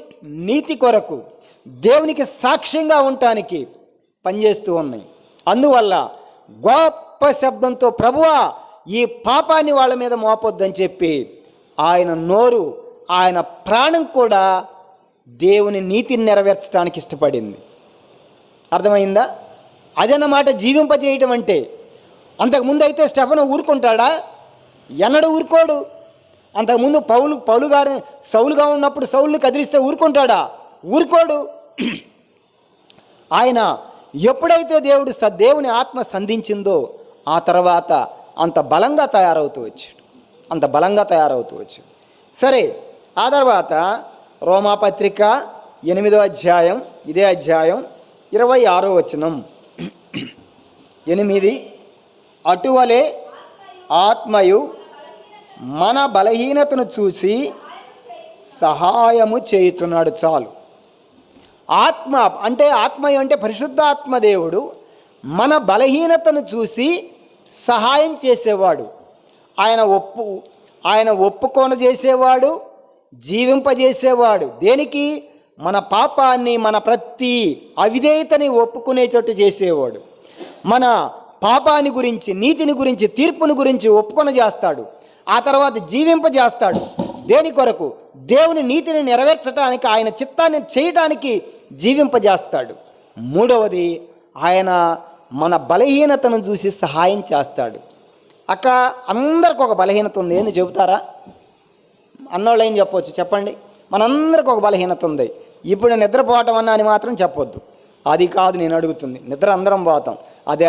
నీతి కొరకు, దేవునికి సాక్ష్యంగా ఉండటానికి పనిచేస్తూ ఉన్నాయి. అందువల్ల గొప్ప శబ్దంతో ప్రభువా ఈ పాపాన్ని వాళ్ళ మీద మోపొద్దని చెప్పి ఆయన నోరు, ఆయన ప్రాణం కూడా దేవుని నీతిని నెరవేర్చడానికి ఇష్టపడింది. అర్థమైందా? అదన్నమాట జీవింపజేయటం అంటే. అంతకుముందు అయితే స్టెఫను ఊరుకుంటాడా? ఎన్నడూ ఊరుకోడు. అంతకుముందు పౌలు గారు సౌలుగా ఉన్నప్పుడు సౌలుని కదిలిస్తే ఊరుకుంటాడా? ఊరుకోడు. ఆయన ఎప్పుడైతే దేవుని ఆత్మ సంధించిందో ఆ తర్వాత అంత బలంగా తయారవుతూ వచ్చాడు. సరే, ఆ తర్వాత రోమాపత్రిక 8వ అధ్యాయం, ఇదే అధ్యాయం 26వ వచనం. 8 అటువలే ఆత్మయు మన బలహీనతను చూసి సహాయము చేయుచున్నాడు. చాలు. ఆత్మయు అంటే పరిశుద్ధాత్మ దేవుడు మన బలహీనతను చూసి సహాయం చేసేవాడు. ఆయన ఒప్పుకొన చేసేవాడు, జీవింపజేసేవాడు. దేనికి? మన పాపాన్ని, మన ప్రతి అవిధేయతని ఒప్పుకునేటట్టు చేసేవాడు. మన పాపాన్ని గురించి, నీతిని గురించి, తీర్పుని గురించి ఒప్పుకొన చేస్తాడు. ఆ తర్వాత జీవింపజేస్తాడు. దేని కొరకు? దేవుని నీతిని నెరవేర్చడానికి, ఆయన చిత్తాన్ని చేయటానికి జీవింపజేస్తాడు. మూడవది, ఆయన మన బలహీనతను చూసి సహాయం చేస్తాడు. అందరికి ఒక బలహీనత ఉంది. ఏంది చెబుతారా? అన్నోళ్ళు ఏం చెప్పవచ్చు చెప్పండి? మనందరికి ఒక బలహీనత ఉంది. ఇప్పుడు నిద్రపోవటం అన్నా అని మాత్రం చెప్పొద్దు. అది కాదు నేను అడుగుతుంది. నిద్ర అందరం పోతాం, అది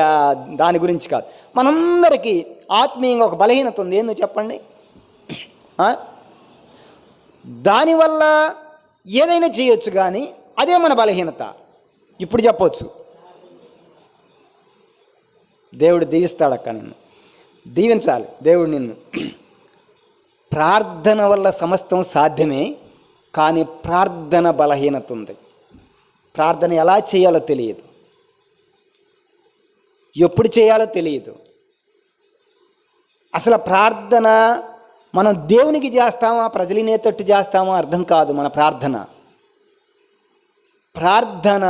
దాని గురించి కాదు. మనందరికీ ఆత్మీయంగా ఒక బలహీనత ఉంది. ఏందో చెప్పండి? దానివల్ల ఏదైనా చేయొచ్చు, కానీ అదే మన బలహీనత. ఇప్పుడు చెప్పొచ్చు. దేవుడు దీవిస్తాడక్క, నిన్ను దీవించాలి దేవుడు నిన్ను. ప్రార్థన వల్ల సమస్తం సాధ్యమే, కానీ ప్రార్థన బలహీనత ఉంది. ప్రార్థన ఎలా చేయాలో తెలియదు, ఎప్పుడు చేయాలో తెలియదు. అసలు ప్రార్థన మనం దేవునికి చేస్తామా, ప్రజలనేతట్టు చేస్తామా అర్థం కాదు. మన ప్రార్థన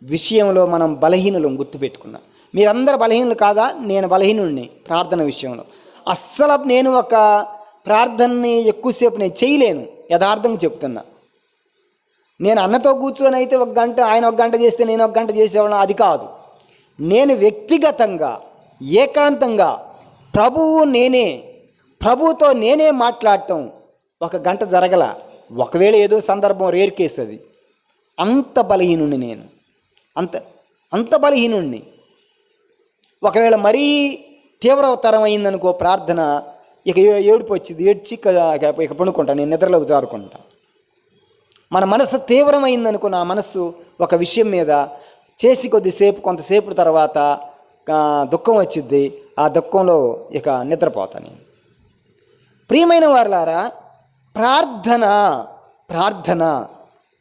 విషయంలో మనం బలహీనులం, గుర్తుపెట్టుకున్నాం. మీరందరూ బలహీనులు కాదా? నేను బలహీనుడిని ప్రార్థన విషయంలో. అస్సలు నేను ఒక ప్రార్థనని ఎక్కువసేపు నేను చేయలేను, యథార్థంగా చెప్తున్నా. నేను అన్నతో కూర్చొని అయితే 1 గంట, ఆయన 1 గంట చేస్తే నేను 1 గంట చేసేవాళ్ళం, అది కాదు. నేను వ్యక్తిగతంగా ఏకాంతంగా ప్రభువుతో నేనే మాట్లాడటం 1 గంట జరగల. ఒకవేళ ఏదో సందర్భం, రేర్ కేసు అది. అంత బలహీనుణ్ణి నేను, అంత బలహీనుణ్ణి. ఒకవేళ మరీ తీవ్రతరం అయిందనుకో ప్రార్థన, ఇక ఏడుపు వచ్చింది, ఏడ్చి ఇక పడుకుంటా, నేను నిద్రలోకి జారుకుంటా. మన మనసు తీవ్రమైందనుకో, నా మనస్సు ఒక విషయం మీద చేసి కొంతసేపు తర్వాత దుఃఖం వచ్చిద్ది. ఆ దుఃఖంలో ఇక నిద్రపోతా నేను. ప్రియమైన వారలారా, ప్రార్థన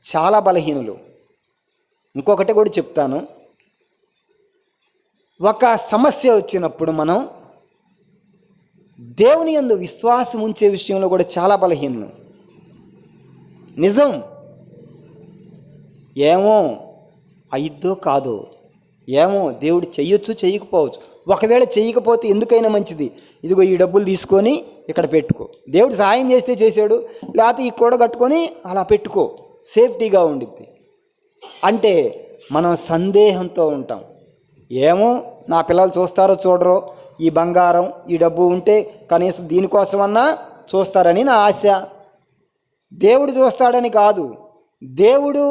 చాలా బలహీనులు. ఇంకొకటి కూడా చెప్తాను. ఒక సమస్య వచ్చినప్పుడు మనం దేవుని యందు విశ్వాసం ఉంచే విషయంలో కూడా చాలా బలహీనులు. నిజం, ఏమో అయిద్దో కాదో, ఏమో దేవుడు చెయ్యొచ్చు, చెయ్యకపోవచ్చు. ఒకవేళ చెయ్యకపోతే ఎందుకైనా మంచిది, ఇదిగో ఈ డబ్బులు తీసుకొని ఇక్కడ పెట్టుకో. దేవుడు సాయం చేస్తే చేశాడు, లేకపోతే ఈ కూడ కట్టుకొని అలా పెట్టుకో, సేఫ్టీగా ఉండిద్ది. అంటే మనం సందేహంతో ఉంటాం. ఏమో నా పిల్లలు చూస్తారో చూడరో, ఈ బంగారం ఈ డబ్బు ఉంటే కనీసం దీనికోసమన్నా చూస్తారని నా ఆశ. దేవుడు చూస్తాడని కాదు. దేవుడు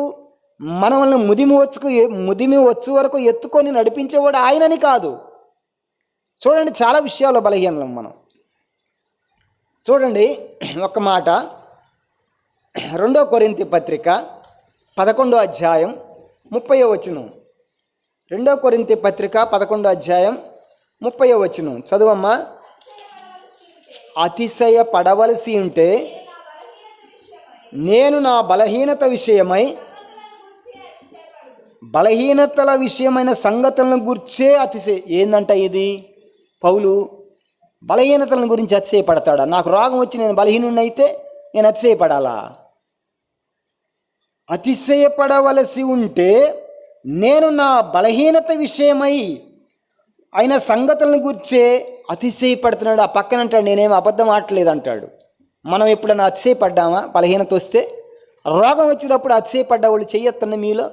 మనల్ని ముదిమి వచ్చు వరకు ఎత్తుకొని నడిపించేవాడు ఆయనని కాదు. చూడండి, చాలా విషయాల్లో బలహీనం మనం. చూడండి ఒక మాట, 2 కొరింథీ పత్రిక 11వ అధ్యాయం 30వ వచనం. 2 కొరింథీ పత్రిక 11వ అధ్యాయం 30వ వచనం చదువమ్మా. అతిశయపడవలసి ఉంటే నేను నా బలహీనత విషయమై, బలహీనతల విషయమైన సంగతులను గుర్చే ఏందంట ఇది? పౌలు బలహీనతలను గురించి అతిశయపడతాడా? నాకు రోగం వచ్చి నేను బలహీనుడిని అయితే నేను అతిశయపడాలా? అతిశయపడవలసి ఉంటే నేను నా బలహీనత విషయమై అయిన సంగతులను గుర్చే అతిశయపడుతున్నాడు. ఆ పక్కన అంటాడు నేనేం అబద్ధం ఆడలేదు అంటాడు. మనం ఎప్పుడన్నా అతిశయపడ్డామా? బలహీనత వస్తే, రోగం వచ్చినప్పుడు అతిశయపడ్డా వాళ్ళు చెయ్యొత్తండి మీలో.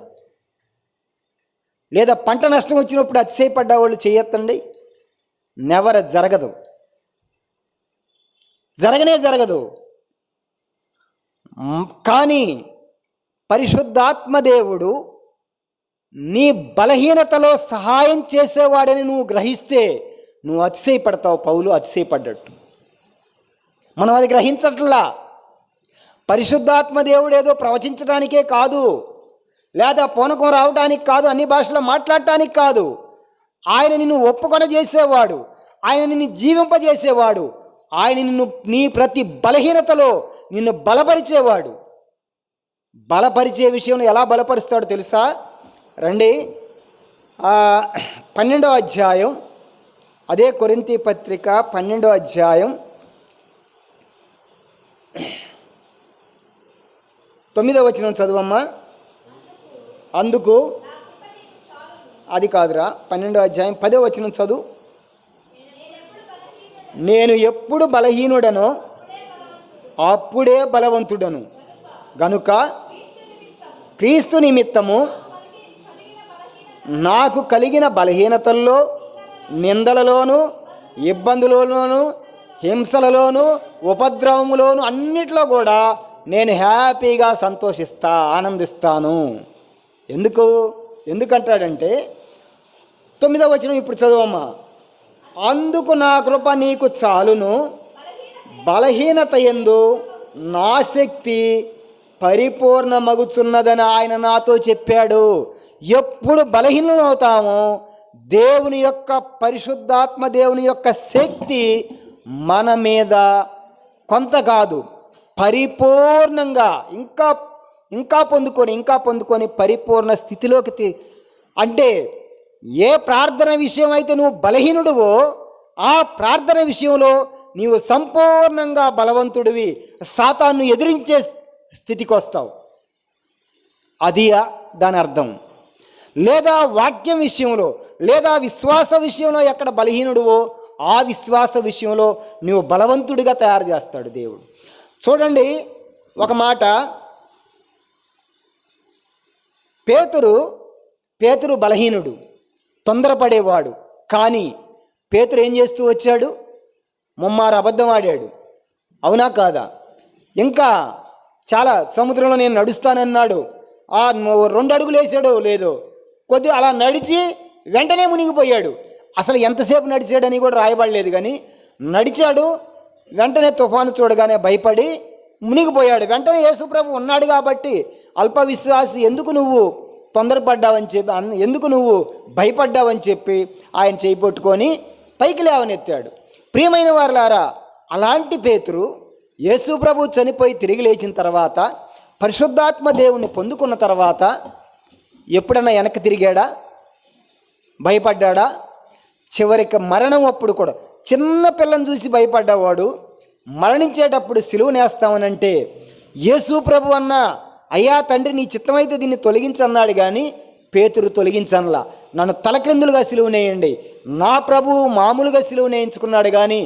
లేదా పంట నష్టం వచ్చినప్పుడు అతిశయపడ్డా వాళ్ళు చెయ్యొత్తండి. నెవర్, జరగదు, జరగదు. కానీ పరిశుద్ధాత్మ దేవుడు నీ బలహీనతలో సహాయం చేసేవాడని నువ్వు గ్రహిస్తే నువ్వు అతిశయపడతావు. పౌలు అతిశయపడ్డట్టు. మనం అది గ్రహించట్లా. పరిశుద్ధాత్మ దేవుడు ఏదో ప్రవచించడానికే కాదు, లేదా పూనకం రావడానికి కాదు, అన్ని భాషలో మాట్లాడటానికి కాదు. ఆయన నిన్ను ఒప్పుకొన చేసేవాడు, ఆయన నిన్ను జీవింపజేసేవాడు, ఆయన నిన్ను నీ ప్రతి బలహీనతలో నిన్ను బలపరిచేవాడు. బలపరిచే విషయంలో ఎలా బలపరుస్తాడో తెలుసా? రండి, 12వ అధ్యాయం, అదే కొరింథీ పత్రిక 12వ అధ్యాయం 9వ వచనం చదువమ్మా. అందుకు, అది కాదురా, 12వ అధ్యాయం 10వ వచనం చదువు. నేను ఎప్పుడు బలహీనుడనో అప్పుడే బలవంతుడను గనుక క్రీస్తు నిమిత్తము నాకు కలిగిన బలహీనతల్లో, నిందలలోను, ఇబ్బందులలోను, హింసలలోను, ఉపద్రవములోను అన్నిట్లో కూడా నేను హ్యాపీగా ఆనందిస్తాను. ఎందుకంటాడంటే 9వ వచనం ఇప్పుడు చదువమ్మా. అందుకు నా కృప నీకు చాలును, బలహీనత యందు నా శక్తి పరిపూర్ణమగుచున్నదని ఆయన నాతో చెప్పాడు. ఎప్పుడు బలహీనం అవుతామో దేవుని యొక్క పరిశుద్ధాత్మ దేవుని యొక్క శక్తి మన మీద కొంత కాదు, పరిపూర్ణంగా ఇంకా ఇంకా పొందుకొని పరిపూర్ణ స్థితిలోకి అంటే ఏ ప్రార్థన విషయం అయితే నువ్వు బలహీనుడువో ఆ ప్రార్థన విషయంలో నీవు సంపూర్ణంగా బలవంతుడివి, సాతాను ఎదిరించే స్థితికి వస్తావు. అది దాని అర్థం. లేదా వాక్యం విషయంలో లేదా విశ్వాస విషయంలో ఎక్కడ బలహీనుడువో ఆ విశ్వాస విషయంలో నువ్వు బలవంతుడిగా తయారు చేస్తాడు దేవుడు. చూడండి ఒక మాట, పేతురు బలహీనుడు, తొందరపడేవాడు. కానీ పేతురు ఏం చేస్తూ వచ్చాడు? ముమ్మారు అబద్ధం ఆడాడు. అవునా కాదా? ఇంకా చాలా సముద్రంలో నేను నడుస్తానన్నాడు. ఆ 2 అడుగులు వేసాడో లేదో, కొద్దిగా అలా నడిచి వెంటనే మునిగిపోయాడు. అసలు ఎంతసేపు నడిచాడని కూడా రాయబడలేదు, కానీ నడిచాడు. వెంటనే తుఫాను చూడగానే భయపడి మునిగిపోయాడు. వెంటనే యేసుప్రభు ఉన్నాడు కాబట్టి, అల్ప విశ్వాసి ఎందుకు నువ్వు తొందరపడ్డావని చెప్పి, ఎందుకు నువ్వు భయపడ్డావని చెప్పి ఆయన చేయి పట్టుకొని పైకి లేవనెత్తాడు. ప్రియమైన వారలారా, అలాంటి పేతురు యేసుప్రభు చనిపోయి తిరిగి లేచిన తర్వాత, పరిశుద్ధాత్మ దేవుని పొందుకున్న తర్వాత ఎప్పుడన్నా వెనక్కి తిరిగాడా? భయపడ్డాడా? చివరికి మరణం అప్పుడు కూడా చిన్న పిల్లని చూసి భయపడ్డవాడు మరణించేటప్పుడు సిలువనేస్తామనంటే యేసుప్రభు అన్న, అయ్యా తండ్రి నీ చిత్తమైతే దీన్ని తొలగించన్నాడు. కానీ పేతురు తొలగించనలా. నన్ను తలక్రిందులుగా సిలువనేయండి. నా ప్రభువు మామూలుగా సిలువను వేయించుకున్నాడు, కానీ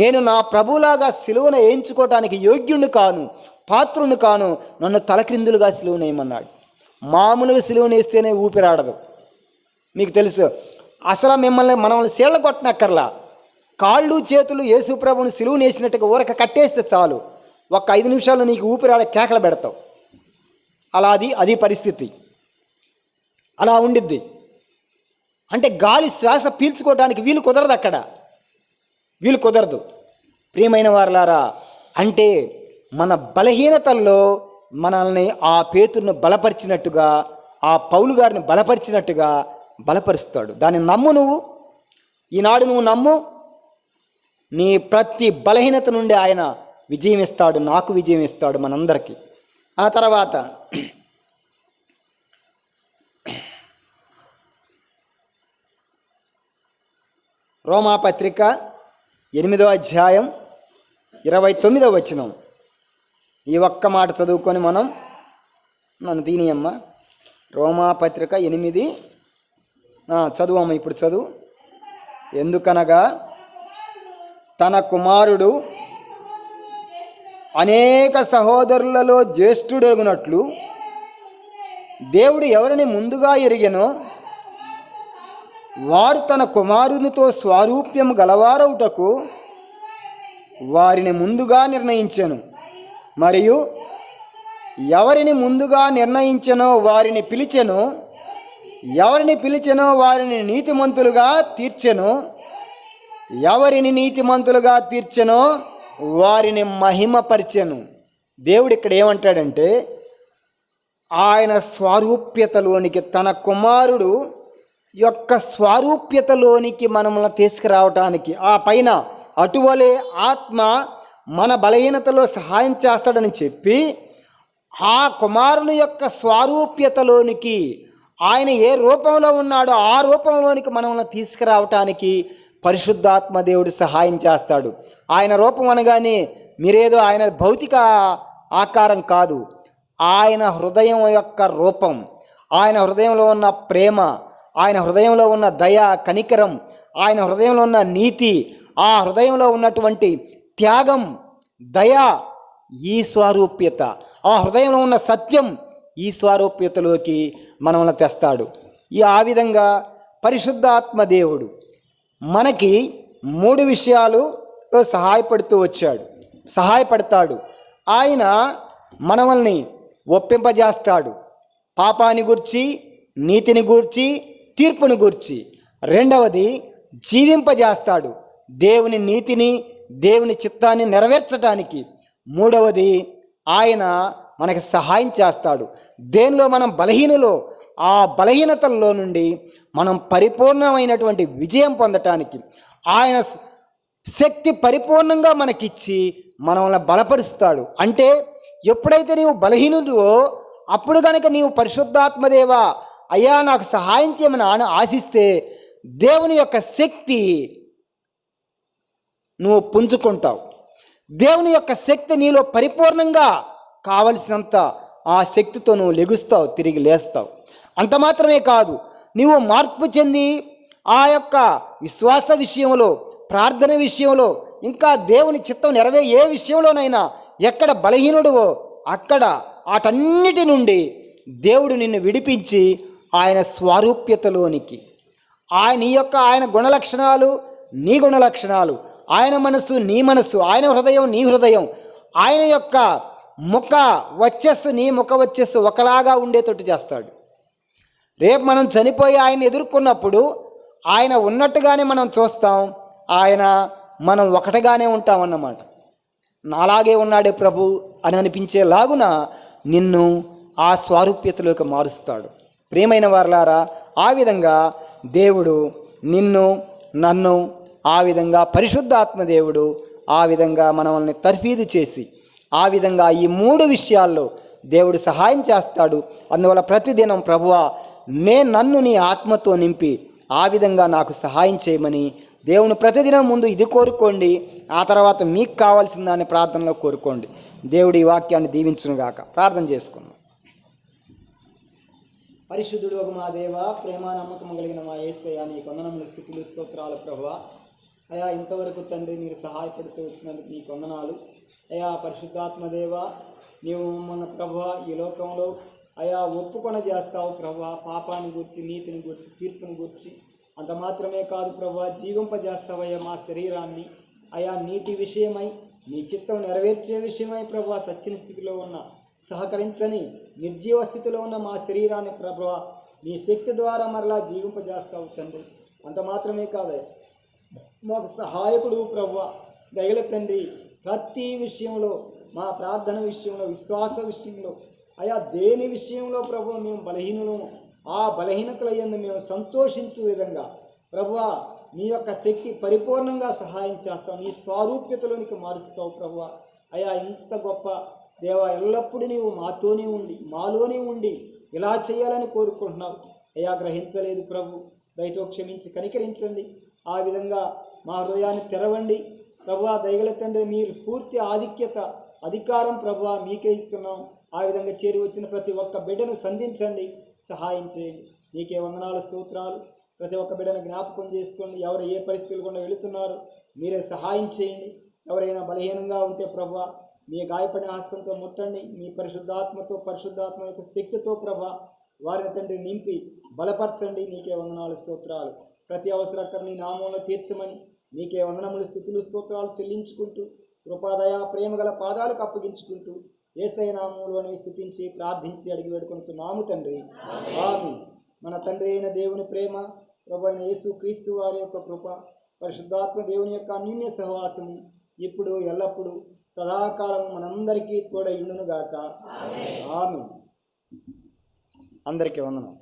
నేను నా ప్రభువులాగా సిలువను వేయించుకోవటానికి యోగ్యుని కాను, పాత్రుని కాను, నన్ను తలక్రిందులుగా సిలువనేయమన్నాడు. మామూలుగా సిలువను వేస్తేనే ఊపిరాడదు. మీకు తెలుసు, అసలు మనల్ని సీళ్ళ కొట్టనక్కర్లా. కాళ్ళు చేతులు యేసుప్రభుని సిలువను వేసినట్టుగా ఊరక కట్టేస్తే చాలు, ఒక 5 నిమిషాల్లో నీకు ఊపిరాడ కేకలు పెడతావు. అలా అది పరిస్థితి అలా ఉండిద్ది. అంటే గాలి శ్వాస పీల్చుకోవడానికి వీలు కుదరదు, అక్కడ వీలు కుదరదు. ప్రియమైన వారలారా, అంటే మన బలహీనతల్లో మనల్ని ఆ పేతురును బలపరిచినట్టుగా, ఆ పౌలు గారిని బలపరిచినట్టుగా బలపరుస్తాడు. దాన్ని నమ్ము. నువ్వు ఈనాడు నువ్వు నమ్ము. నీ ప్రతి బలహీనత నుండి ఆయన విజయం ఇస్తాడు, నాకు విజయం ఇస్తాడు, మనందరికీ. ఆ తర్వాత రోమాపత్రిక 8వ అధ్యాయం 29వ వచనం. ఈ ఒక్క మాట చదువుకొని నన్ను తీనియమ్మ. రోమాపత్రిక 8 చదువమ్మ, ఇప్పుడు చదువు. ఎందుకనగా తన కుమారుడు అనేక సహోదరులలో జ్యేష్ఠుడగునట్లు దేవుడు ఎవరిని ముందుగా ఎరిగెనో వారు తన కుమారునితో స్వారూప్యం గలవారవుటకు వారిని ముందుగా నిర్ణయించెను. మరియు ఎవరిని ముందుగా నిర్ణయించెనో వారిని పిలిచెను, ఎవరిని పిలిచెనో వారిని నీతిమంతులుగా తీర్చెను, ఎవరిని నీతిమంతులుగా తీర్చెనో వారిని మహిమపరిచెను. దేవుడు ఇక్కడ ఏమంటాడంటే, ఆయన స్వారూప్యతలోనికి, తన కుమారుడు యొక్క స్వారూప్యతలోనికి మనల్ని తీసుకురావటానికి, ఆ పైన అటువలే ఆత్మ మన బలహీనతలో సహాయం చేస్తాడని చెప్పి, ఆ కుమారుని యొక్క స్వారూప్యతలోనికి, ఆయన ఏ రూపంలో ఉన్నాడో ఆ రూపంలోనికి మనల్ని తీసుకురావటానికి పరిశుద్ధాత్మ దేవుడు సహాయం చేస్తాడు. ఆయన రూపం అనగానే మీరేదో ఆయన భౌతిక ఆకారం కాదు, ఆయన హృదయం యొక్క రూపం, ఆయన హృదయంలో ఉన్న ప్రేమ, ఆయన హృదయంలో ఉన్న దయ, కనికరం, ఆయన హృదయంలో ఉన్న నీతి, ఆ హృదయంలో ఉన్నటువంటి త్యాగం, దయ, ఈ స్వరూప్యత, ఆ హృదయంలో ఉన్న సత్యం, ఈ స్వరూప్యతలోకి మనల్ని తెస్తాడు. ఆ విధంగా పరిశుద్ధాత్మ దేవుడు మనకి 3 విషయాలలో సహాయపడతాడు. ఆయన మనల్ని ఒప్పింపజేస్తాడు. పాపాన్ని గూర్చి, నీతిని గూర్చి, తీర్పుని గూర్చి. రెండవది జీవింపజేస్తాడు, దేవుని నీతిని, దేవుని చిత్తాన్ని నెరవేర్చడానికి. మూడవది ఆయన మనకి సహాయం చేస్తాడు. దేనిలో మనం బలహీనులో ఆ బలహీనతల్లో నుండి మనం పరిపూర్ణమైనటువంటి విజయం పొందటానికి ఆయన శక్తి పరిపూర్ణంగా మనకిచ్చి మనల్ని బలపరుస్తాడు. అంటే ఎప్పుడైతే నీవు బలహీనుడివో అప్పుడు కనుక నీవు పరిశుద్ధాత్మదేవా అయ్యా నాకు సహాయం చేయమని ఆశిస్తే దేవుని యొక్క శక్తి నువ్వు పుంజుకుంటావు. దేవుని యొక్క శక్తి నీలో పరిపూర్ణంగా కావలసినంత ఆ శక్తితో నువ్వు లెగుస్తావు, తిరిగి లేస్తావు. అంత మాత్రమే కాదు, నీవు మార్పు చెంది ఆ యొక్క విశ్వాస విషయంలో, ప్రార్థన విషయంలో, ఇంకా దేవుని చిత్తం ఏ విషయంలోనైనా ఎక్కడ బలహీనుడువో అక్కడ వాటన్నిటి నుండి దేవుడు నిన్ను విడిపించి ఆయన స్వారూప్యతలోనికి ఆయన గుణలక్షణాలు నీ గుణలక్షణాలు, ఆయన మనస్సు నీ మనస్సు, ఆయన హృదయం నీ హృదయం, ఆయన యొక్క ముఖ వచ్చస్సు నీ ముఖ వచ్చస్సు ఒకలాగా ఉండేటట్టు చేస్తాడు. రేపు మనం చనిపోయి ఆయన ఎదుర్కొన్నప్పుడు ఆయన ఉన్నట్టుగానే మనం చూస్తాం, మనం ఒకటిగానే ఉంటామన్నమాట. నాలాగే ఉన్నాడే ప్రభు అని అనిపించేలాగున నిన్ను ఆ స్వారూప్యతలోకి మారుస్తాడు. ప్రియమైన వారలారా, ఆ విధంగా దేవుడు నిన్ను నన్ను ఆ విధంగా పరిశుద్ధాత్మదేవుడు ఆ విధంగా మనల్ని తర్ఫీదు చేసి ఆ విధంగా ఈ 3 విషయాల్లో దేవుడు సహాయం చేస్తాడు. అందువల్ల ప్రతిదినం ప్రభువా నన్ను నీ ఆత్మతో నింపి ఆ విధంగా నాకు సహాయం చేయమని దేవుని ప్రతిదినం ముందు ఇది కోరుకోండి. ఆ తర్వాత మీకు కావాల్సిన దాన్ని ప్రార్థనలో కోరుకోండి. దేవుడి ఈ వాక్యాన్ని దీవించునుగాక. ప్రార్థన చేసుకుందాం. పరిశుద్ధుడు ఒక మా దేవ, ప్రేమ నమ్మకం కలిగిన మా యేసయ్య, నీ వందనములు స్తుతులు స్తోత్రాలు ప్రభువా. అయా ఇంతవరకు తండ్రి మీరు సహాయపడుతూ వచ్చినందుకు నీ వందనాలు. అయా పరిశుద్ధాత్మదేవ, నీవు మన ప్రభువా ఈ లోకంలో అయా ఒప్పుకొన చేస్తావు ప్రభువా. పాపాన్ని గురించి, నీతిని గురించి, తీర్పుని గురించి. అంత మాత్రమే కాదు ప్రభువా, జీవింపజేస్తావయ్యా మా శరీరాన్ని అయా నీతి విషయమై, నీ చిత్తం నెరవేర్చే విషయమై ప్రభువా. సచ్చిన స్థితిలో ఉన్న, సహకరించని నిర్జీవ స్థితిలో ఉన్న మా శరీరాన్ని ప్రభువా నీ శక్తి ద్వారా మరలా జీవింపజేస్తావు తండ్రి. అంత మాత్రమే కాదయ్యా, మాకు సహాయకుడు ప్రభువా. దయల తండ్రి, ప్రతి విషయంలో, మా ప్రార్థన విషయంలో, విశ్వాస విషయంలో, అయా దేని విషయంలో ప్రభువా మేము బలహీనులము, ఆ బలహీనతల యందు మేము సంతోషించే విధంగా ప్రభువా నీ యొక్క శక్తి పరిపూర్ణంగా సహాయం చేస్తావు. నీ స్వారూప్యతలోనికి మారుస్తావు ప్రభువా. అయా ఇంత గొప్ప దేవా, ఎల్లప్పుడూ నీవు మాతోనే ఉండి, మాలోనే ఉండి ఇలా చేయాలని కోరుకుంటున్నావు. అయా గ్రహించలేదు ప్రభు, దయతో క్షమించి కనికరించండి. ఆ విధంగా మా హృదయాన్ని తెరవండి ప్రభువా. దయగల తండ్రి, మీరు పూర్తి అధికారం ప్రభువా మీకే ఇస్తున్నాం. ఆ విధంగా చేరి వచ్చిన ప్రతి ఒక్క బిడ్డను సంధించండి, సహాయం చేయండి. నీకే వందనాలు స్తోత్రాలు. ప్రతి ఒక్క బిడ్డను జ్ఞాపకం చేసుకోండి. ఎవరు ఏ పరిస్థితులు గుండా వెళుతున్నారు మీరే సహాయం చేయండి. ఎవరైనా బలహీనంగా ఉంటే ప్రభువా మీ గాయపడిన హస్తంతో ముట్టండి. మీ పరిశుద్ధాత్మ యొక్క శక్తితో ప్రభా వారిని తండ్రి నింపి బలపరచండి. నీకే వందనాలు స్తోత్రాలు. ప్రతి అవసరకర నీ నామంలో తీర్చమని నీకే వందనములు స్తుతులు స్తోత్రాలు చెల్లించుకుంటూ కృపాదయ ప్రేమ గల పాదాలకు అప్పగించుకుంటూ యేసయ్య నామములోనే స్తుతించి ప్రార్థించి అడిగి వేడుకొనుచున్నాము తండ్రి. ఆమేన్. మన తండ్రి అయిన దేవుని ప్రేమ, ప్రభు అయిన యేసు క్రీస్తు వారి యొక్క కృప, పరిశుద్ధాత్మ దేవుని యొక్క అన్యోన్య సహవాసము ఇప్పుడు ఎల్లప్పుడూ సదాకాలం మనందరికీ తోడై ఉండును గాక. ఆమేన్. అందరికీ వందనం.